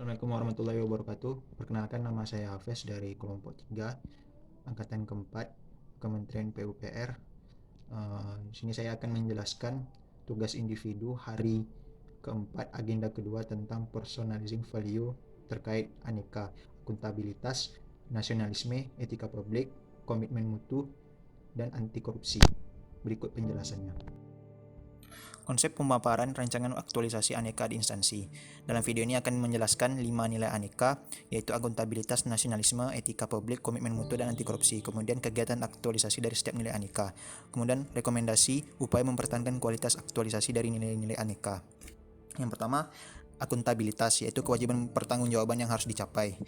Assalamualaikum warahmatullahi wabarakatuh. Perkenalkan, nama saya Hafiz dari kelompok 3, angkatan keempat, Kementerian PUPR. Di sini saya akan menjelaskan tugas individu hari keempat, agenda kedua tentang personalizing value terkait aneka, akuntabilitas, nasionalisme, etika publik, komitmen mutu, dan anti korupsi. Berikut penjelasannya. Konsep pemaparan rancangan aktualisasi aneka di instansi. Dalam video ini akan menjelaskan 5 nilai aneka, yaitu akuntabilitas, nasionalisme, etika publik, komitmen mutu, dan anti korupsi. Kemudian kegiatan aktualisasi dari setiap nilai aneka. Kemudian rekomendasi upaya mempertahankan kualitas aktualisasi dari nilai-nilai aneka. Yang pertama, akuntabilitas, yaitu kewajiban pertanggungjawaban yang harus dicapai.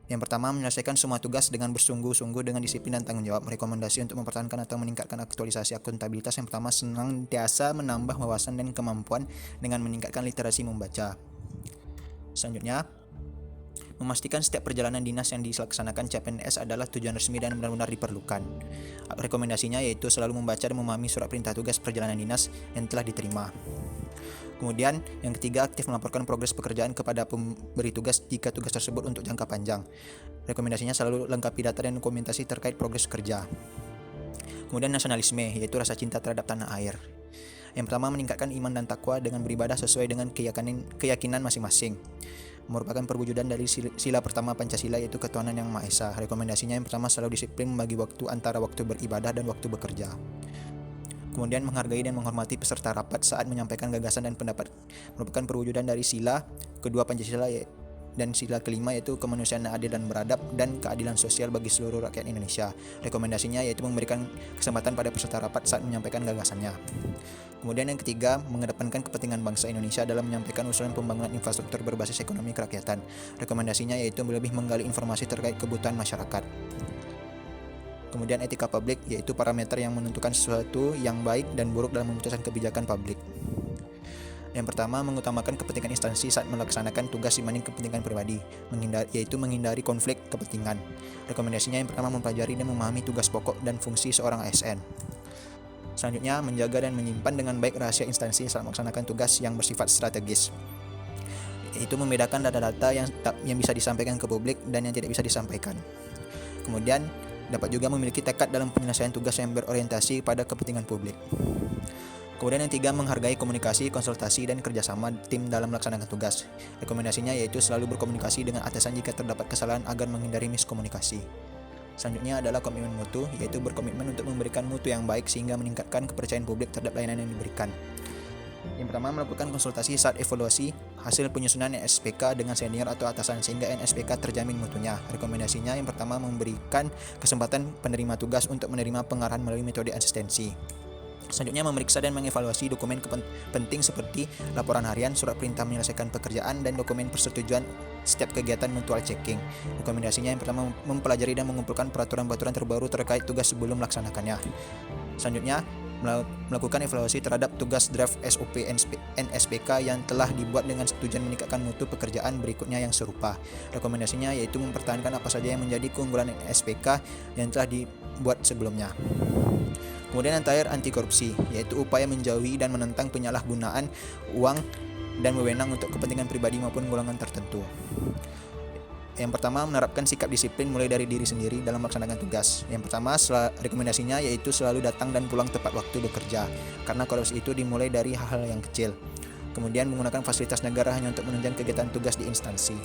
Yang pertama, menyelesaikan semua tugas dengan bersungguh-sungguh dengan disiplin dan tanggung jawab. Rekomendasi untuk mempertahankan atau meningkatkan aktualisasi akuntabilitas yang pertama, senantiasa menambah wawasan dan kemampuan dengan meningkatkan literasi membaca. Selanjutnya, memastikan setiap perjalanan dinas yang dilaksanakan CPNS adalah tujuan resmi dan benar-benar diperlukan. Rekomendasinya yaitu selalu membaca dan memahami surat perintah tugas perjalanan dinas yang telah diterima. Kemudian yang ketiga, aktif melaporkan progres pekerjaan kepada pemberi tugas jika tugas tersebut untuk jangka panjang. Rekomendasinya selalu lengkapi data dan dokumentasi terkait progres kerja. Kemudian nasionalisme, yaitu rasa cinta terhadap tanah air. Yang pertama, meningkatkan iman dan takwa dengan beribadah sesuai dengan keyakinan masing-masing. Merupakan perwujudan dari sila pertama Pancasila, yaitu ketuhanan yang Maha Esa. Rekomendasinya yang pertama, selalu disiplin membagi waktu antara waktu beribadah dan waktu bekerja. Kemudian menghargai dan menghormati peserta rapat saat menyampaikan gagasan dan pendapat. Merupakan perwujudan dari sila kedua Pancasila dan sila kelima, yaitu kemanusiaan yang adil dan beradab dan keadilan sosial bagi seluruh rakyat Indonesia. Rekomendasinya yaitu memberikan kesempatan pada peserta rapat saat menyampaikan gagasannya. Kemudian yang ketiga, mengedepankan kepentingan bangsa Indonesia dalam menyampaikan usulan pembangunan infrastruktur berbasis ekonomi kerakyatan. Rekomendasinya yaitu lebih menggali informasi terkait kebutuhan masyarakat. Kemudian etika publik, yaitu parameter yang menentukan sesuatu yang baik dan buruk dalam memutuskan kebijakan publik. Yang pertama, mengutamakan kepentingan instansi saat melaksanakan tugas dibanding kepentingan pribadi, yaitu menghindari konflik kepentingan. Rekomendasinya yang pertama, mempelajari dan memahami tugas pokok dan fungsi seorang ASN. Selanjutnya, menjaga dan menyimpan dengan baik rahasia instansi saat melaksanakan tugas yang bersifat strategis, yaitu membedakan data-data yang bisa disampaikan ke publik dan yang tidak bisa disampaikan. Kemudian, dapat juga memiliki tekad dalam penyelesaian tugas yang berorientasi pada kepentingan publik. Kemudian yang tiga, menghargai komunikasi, konsultasi, dan kerjasama tim dalam melaksanakan tugas. Rekomendasinya yaitu selalu berkomunikasi dengan atasan jika terdapat kesalahan agar menghindari miskomunikasi. Selanjutnya adalah komitmen mutu, yaitu berkomitmen untuk memberikan mutu yang baik sehingga meningkatkan kepercayaan publik terhadap layanan yang diberikan. Yang pertama, melakukan konsultasi saat evaluasi hasil penyusunan NSPK dengan senior atau atasan sehingga NSPK terjamin mutunya. Rekomendasinya yang pertama, memberikan kesempatan penerima tugas untuk menerima pengarahan melalui metode asistensi. Selanjutnya, memeriksa dan mengevaluasi dokumen penting seperti laporan harian, surat perintah menyelesaikan pekerjaan, dan dokumen persetujuan setiap kegiatan mutual checking. Rekomendasinya yang pertama, mempelajari dan mengumpulkan peraturan-peraturan terbaru terkait tugas sebelum melaksanakannya. Selanjutnya, melakukan evaluasi terhadap tugas draft SOP NSPK yang telah dibuat dengan tujuan meningkatkan mutu pekerjaan berikutnya yang serupa. Rekomendasinya yaitu mempertahankan apa saja yang menjadi keunggulan NSPK yang telah dibuat sebelumnya. Kemudian yang terakhir, anti korupsi, yaitu upaya menjauhi dan menentang penyalahgunaan uang dan wewenang untuk kepentingan pribadi maupun golongan tertentu. Yang pertama, menerapkan sikap disiplin mulai dari diri sendiri dalam melaksanakan tugas. Yang pertama, rekomendasinya yaitu selalu datang dan pulang tepat waktu bekerja, karena korupsi itu dimulai dari hal-hal yang kecil. Kemudian menggunakan fasilitas negara hanya untuk menunjang kegiatan tugas di instansi.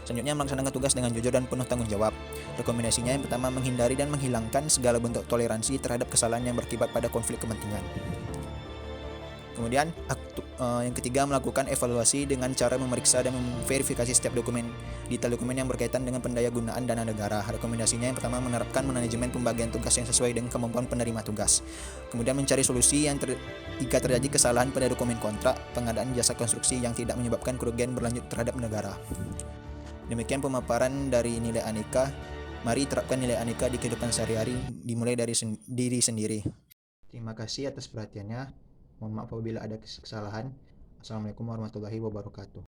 Selanjutnya, melaksanakan tugas dengan jujur dan penuh tanggung jawab. Rekomendasinya yang pertama, menghindari dan menghilangkan segala bentuk toleransi terhadap kesalahan yang berakibat pada konflik kepentingan. Kemudian yang ketiga, melakukan evaluasi dengan cara memeriksa dan memverifikasi setiap detail dokumen yang berkaitan dengan pendayagunaan dana negara. Rekomendasinya yang pertama, menerapkan manajemen pembagian tugas yang sesuai dengan kemampuan penerima tugas. Kemudian mencari solusi jika terjadi kesalahan pada dokumen kontrak pengadaan jasa konstruksi yang tidak menyebabkan kerugian berlanjut terhadap negara. Demikian pemaparan dari nilai aneka. Mari terapkan nilai aneka di kehidupan sehari-hari, dimulai dari diri sendiri. Terima kasih atas perhatiannya. Mohon maaf apabila ada kesalahan. Assalamualaikum warahmatullahi wabarakatuh.